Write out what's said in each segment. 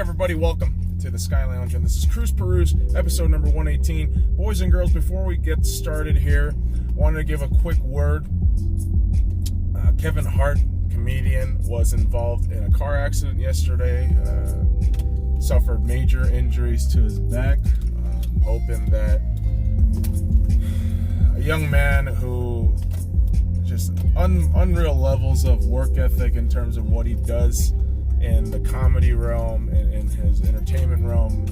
everybody, welcome to the Sky Lounge, and this is Cruise Peruse, episode number 118. Boys and girls, before we get started here, I wanted to give a quick word. Kevin Hart, comedian, was involved in a car accident yesterday, suffered major injuries to his back. Hoping that a young man who just unreal levels of work ethic in terms of what he does in the comedy realm and in his entertainment realm,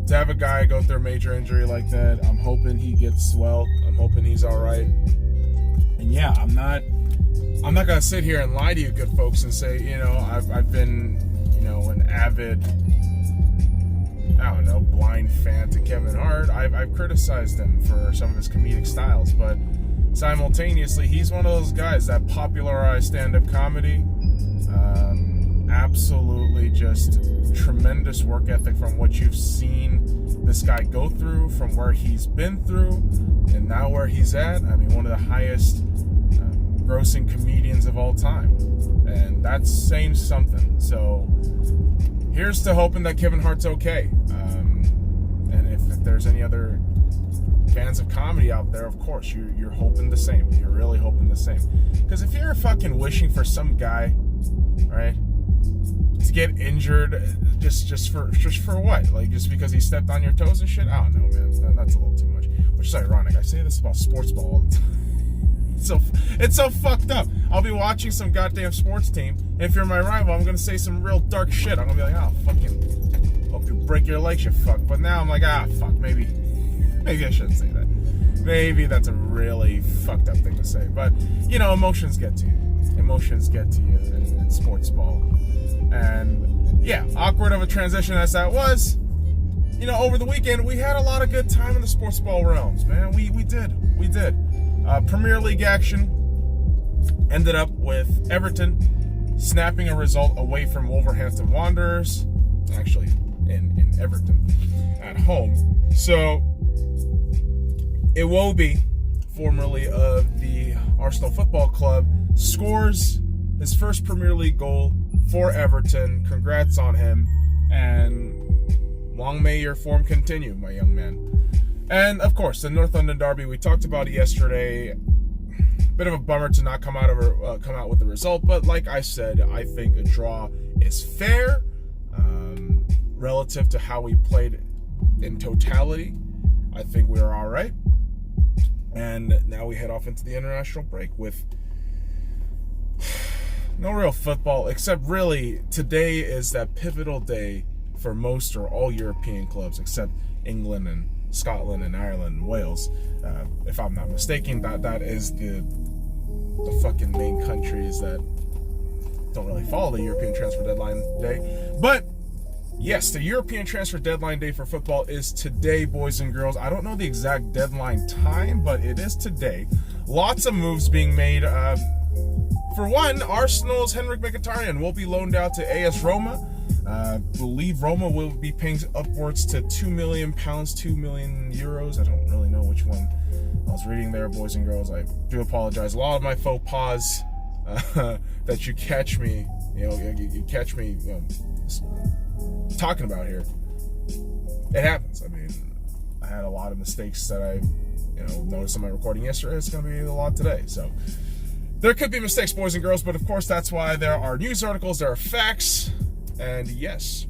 to have a guy go through a major injury like that, I'm hoping he gets well. I'm hoping he's all right. And yeah, I'm not gonna sit here and lie to you good folks and say, I've been, an avid, blind fan to Kevin Hart. I've criticized him for some of his comedic styles, but simultaneously, he's one of those guys that popularized stand-up comedy. Absolutely just tremendous work ethic from what you've seen this guy go through, from where he's been through, and now where he's at. I mean, one of the highest grossing comedians of all time. And that's saying something. So here's to hoping that Kevin Hart's okay. And if there's any other fans of comedy out there, of course, you're hoping the same. You're really hoping the same. Because if you're fucking wishing for some guy, right, to get injured just for what? Like, just because he stepped on your toes and shit? I don't know, man. That's a little too much. Which is ironic. I say this about sportsball all the time. It's so fucked up. I'll be watching some goddamn sports team, and if you're my rival, I'm gonna say some real dark shit. I'm gonna be like, oh, fucking, hope you break your legs, you fuck. But now I'm like, fuck, maybe I shouldn't say that. Maybe that's a really fucked up thing to say. But, emotions get to you. Emotions get to you in sports ball. And, yeah, awkward of a transition as that was, over the weekend, we had a lot of good time in the sports ball realms, man. We did. Premier League action ended up with Everton snapping a result away from Wolverhampton Wanderers, actually in Everton at home. So Iwobi, formerly of the Arsenal Football Club, scores his first Premier League goal for Everton. Congrats on him, and long may your form continue, my young man. And, of course, the North London Derby, we talked about it yesterday. Bit of a bummer to not come out with the result, but like I said, I think a draw is fair relative to how we played in totality. I think we were all right. And now we head off into the international break with no real football, except really today is that pivotal day for most or all European clubs, except England and Scotland and Ireland and Wales, if I'm not mistaken. That is the fucking main countries that don't really follow the European transfer deadline day. But yes, the European transfer deadline day for football is today, boys and girls. I don't know the exact deadline time, but it is today. Lots of moves being made. For one, Arsenal's Henrik Mkhitaryan will be loaned out to AS Roma. I believe Roma will be paying upwards to £2 million, €2 million. I don't really know which one I was reading there, boys and girls. I do apologize. A lot of my faux pas that you catch me, you catch me talking about here. It happens. I mean, I had a lot of mistakes that I, noticed in my recording yesterday. It's going to be a lot today. So there could be mistakes, boys and girls, but of course that's why there are news articles, there are facts. And yes,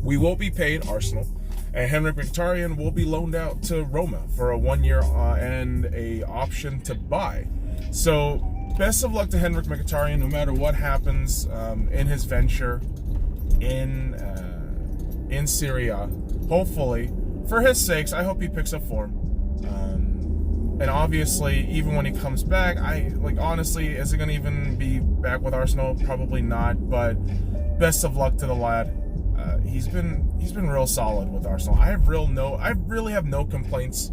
we will be paid, Arsenal, and Henrik Mkhitaryan will be loaned out to Roma for a 1 year and a option to buy. So best of luck to Henrik Mkhitaryan, no matter what happens in his venture in Serie A. Hopefully, for his sakes, I hope he picks up form. And obviously, even when he comes back, honestly, is he going to even be back with Arsenal? Probably not, but best of luck to the lad. He's been real solid with Arsenal. I really have no complaints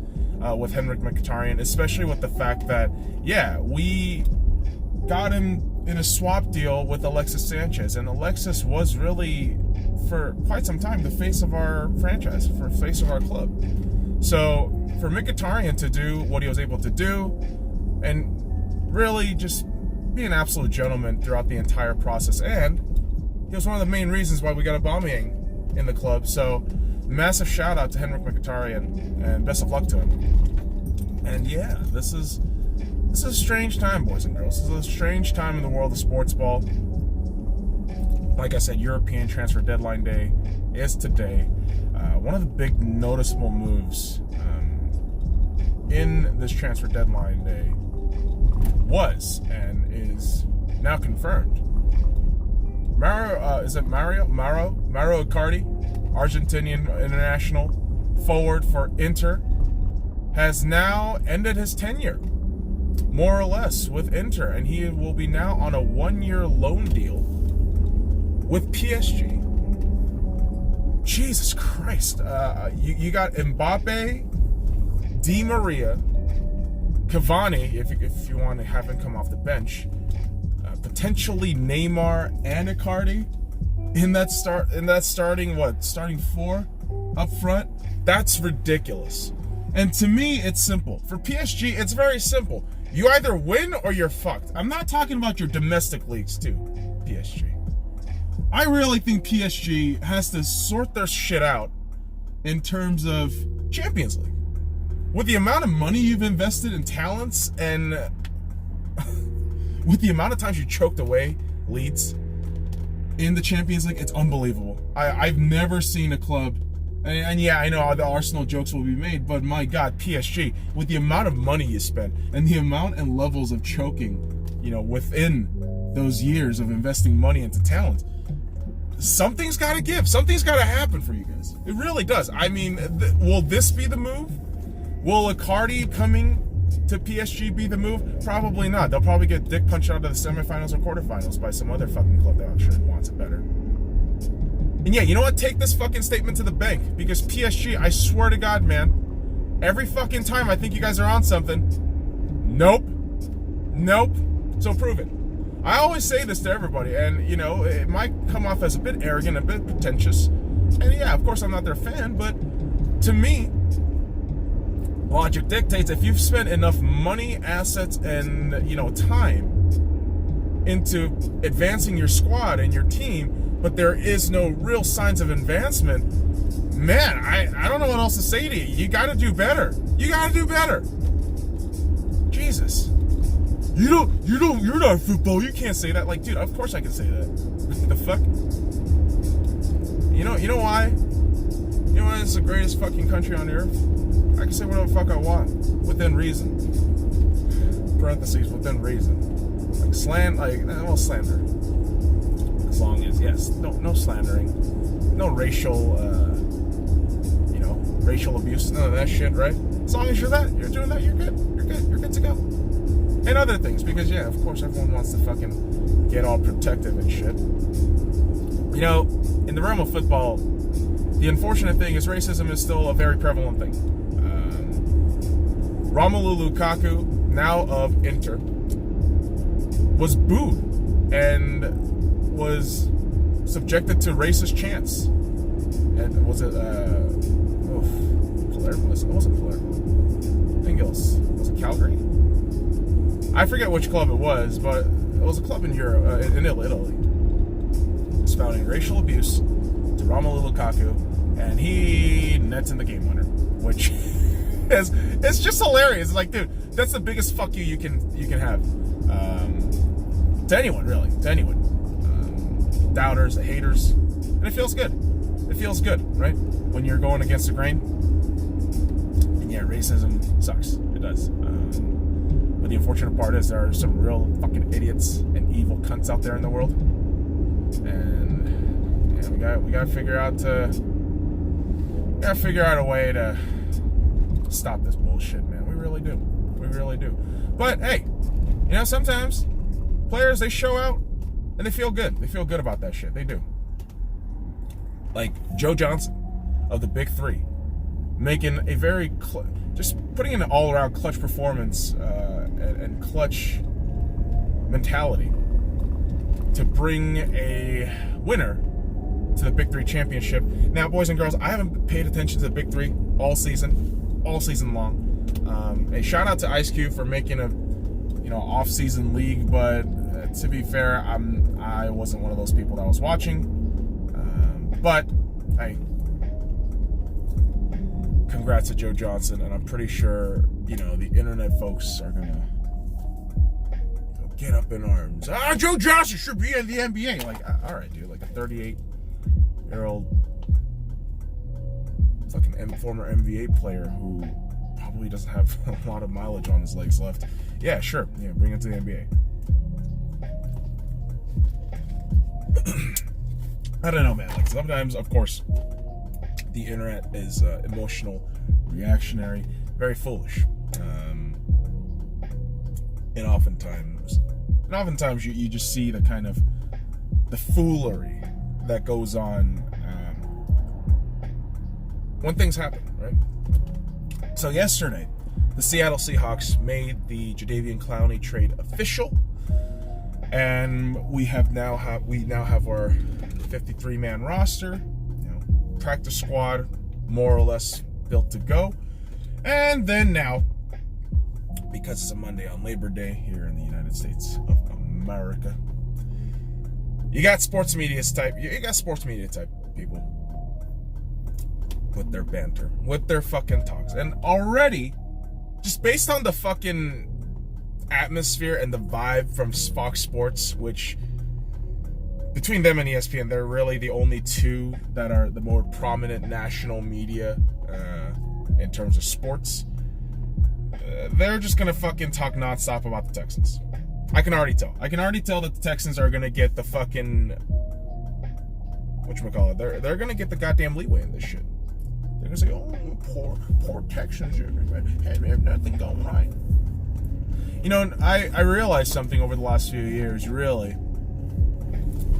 with Henrik Mkhitaryan, especially with the fact that, we got him in a swap deal with Alexis Sanchez, and Alexis was really, for quite some time, the face of our franchise, for the face of our club. So for Mkhitaryan to do what he was able to do, and really just be an absolute gentleman throughout the entire process, and he was one of the main reasons why we got Aubameyang in the club. So massive shout out to Henrik Mkhitaryan and best of luck to him. And yeah, this is a strange time, boys and girls. This is a strange time in the world of sports ball. Like I said, European transfer deadline day is today. One of the big noticeable moves in this transfer deadline day was and is now confirmed. Mauro Icardi, Argentinian international forward for Inter, has now ended his tenure, more or less, with Inter, and he will be now on a 1-year loan deal with PSG. Jesus Christ. You got Mbappe, Di Maria, Cavani, if you want to have him come off the bench, potentially Neymar and Icardi in that starting four up front. That's ridiculous. And to me, it's simple. For PSG, it's very simple. You either win or you're fucked. I'm not talking about your domestic leagues too, PSG. I really think PSG has to sort their shit out in terms of Champions League. With the amount of money you've invested in talents and with the amount of times you choked away leads in the Champions League, it's unbelievable. I've never seen a club, and yeah, I know the Arsenal jokes will be made, but my God, PSG, with the amount of money you spent and the amount and levels of choking, within those years of investing money into talent, something's got to give. Something's got to happen for you guys. It really does. I mean, will this be the move? Will Icardi coming to PSG be the move? Probably not. They'll probably get dick punched out of the semifinals or quarterfinals by some other fucking club that actually wants it better. And yeah, you know what? Take this fucking statement to the bank, because PSG, I swear to God, man, every fucking time I think you guys are on something, nope. So prove it. I always say this to everybody, and it might come off as a bit arrogant, a bit pretentious. And yeah, of course I'm not their fan, but to me, logic dictates if you've spent enough money, assets, and time into advancing your squad and your team, but there is no real signs of advancement, man, I don't know what else to say to you. You gotta do better. Jesus. You're not football. You can't say that. Like, dude, of course I can say that. The fuck? You know why? You know why it's the greatest fucking country on earth? I can say whatever the fuck I want, within reason. Parentheses, within reason. Like slander. As long as, yes, no slandering, no racial abuse, none of that shit, right? As long as you're doing that, you're good. You're good to go. And other things, because yeah, of course everyone wants to fucking get all protective and shit. In the realm of football, the unfortunate thing is racism is still a very prevalent thing. Romelu Lukaku, now of Inter, was booed and was subjected to racist chants. And was it Palermo? It wasn't Palermo. I think it was it Calgary? I forget which club it was, but it was a club in Europe, in Italy, spouting racial abuse to Romelu Lukaku, and he nets in the game winner, which it's just hilarious. It's like, dude, that's the biggest fuck you can have to anyone, really, to anyone. Doubters, the haters, and it feels good. It feels good, right? When you're going against the grain. And yeah, racism sucks. It does. But the unfortunate part is there are some real fucking idiots and evil cunts out there in the world. And yeah, we gotta figure out a way to stop this bullshit, man. We really do. But hey, sometimes players, they show out and they feel good. They feel good about that shit. They do. Like Joe Johnson of the Big Three, making a very just putting in an all-around clutch performance and clutch mentality to bring a winner to the Big Three championship. Now, boys and girls, I haven't paid attention to the Big Three all season long. A shout out to Ice Cube for making a off-season league, but To be fair, I wasn't one of those people that was watching, but hey, congrats to Joe Johnson, and I'm pretty sure the internet folks are gonna get up in arms. Joe Johnson should be in the NBA. Like, all right, dude, like a 38-year-old fucking former NBA player who probably doesn't have a lot of mileage on his legs left. Yeah, sure. Yeah, bring him to the NBA. I don't know, man. Like, sometimes, of course, the internet is emotional, reactionary, very foolish. And oftentimes you just see the kind of the foolery that goes on when things happen, right? So yesterday, the Seattle Seahawks made the Jadeveon Clowney trade official, and we now have our 53-man roster, practice squad more or less built to go. And then now, because it's a Monday on Labor Day here in the United States of America, you got sports media type people with their banter, with their fucking talks. And already, just based on the fucking atmosphere and the vibe from Fox Sports, which between them and ESPN, they're really the only two that are the more prominent national media in terms of sports. They're just gonna fucking talk nonstop about the Texans. I can already tell that the Texans are gonna get the fucking whatchamacallit. They're gonna get the goddamn leeway in this shit. They're gonna say, "Oh, poor Texans, have nothing going right." I realized something over the last few years. Really,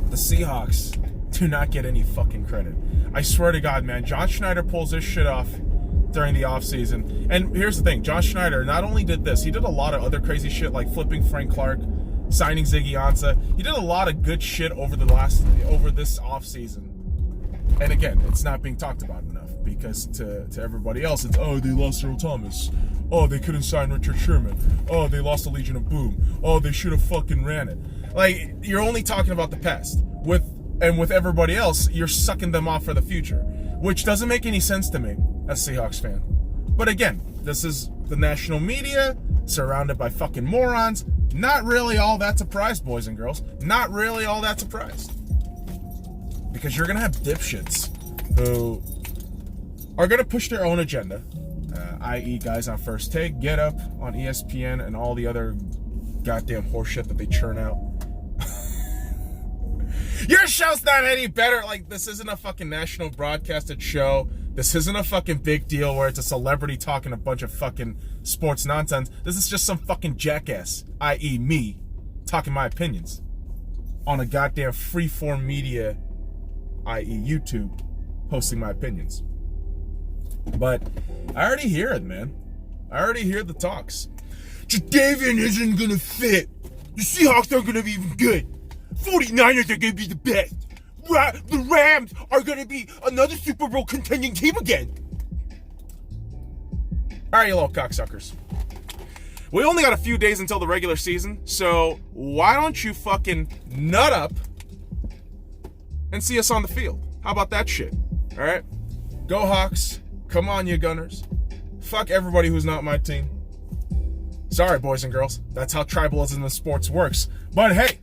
the Seahawks do not get any fucking credit. I swear to God, man. John Schneider pulls this shit off during the offseason. And here's the thing. John Schneider not only did this, he did a lot of other crazy shit like flipping Frank Clark, signing Ziggy Ansah. He did a lot of good shit over this offseason. And again, it's not being talked about enough because to everybody else, it's, oh, they lost Earl Thomas. Oh, they couldn't sign Richard Sherman. Oh, they lost the Legion of Boom. Oh, they should have fucking ran it. Like, you're only talking about the past. With everybody else, you're sucking them off for the future, which doesn't make any sense to me as a Seahawks fan. But again, this is the national media surrounded by fucking morons. Not really all that surprised, boys and girls. Not really all that surprised. Because you're going to have dipshits who are going to push their own agenda, i.e. guys on First Take, Get Up, on ESPN, and all the other goddamn horseshit that they churn out. Your show's not any better. Like, this isn't a fucking national broadcasted show. This isn't a fucking big deal where it's a celebrity talking a bunch of fucking sports nonsense. This is just some fucking jackass, i.e. me, talking my opinions on a goddamn freeform media, i.e. YouTube, posting my opinions. But I already hear it, man. I already hear the talks. Jadeveon isn't gonna fit. The Seahawks aren't gonna be even good. 49ers are gonna be the best. The Rams are gonna be another Super Bowl contending team again. Alright, you little cocksuckers. We only got a few days until the regular season, so why don't you fucking nut up and see us on the field? How about that shit? Alright? Go Hawks. Come on, you Gunners. Fuck everybody who's not my team. Sorry, boys and girls. That's how tribalism in sports works. But hey,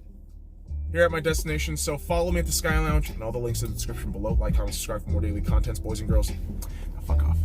here at my destination, so follow me at the Sky Lounge and all the links in the description below. Like, comment, subscribe for more daily contents, boys and girls. Now fuck off.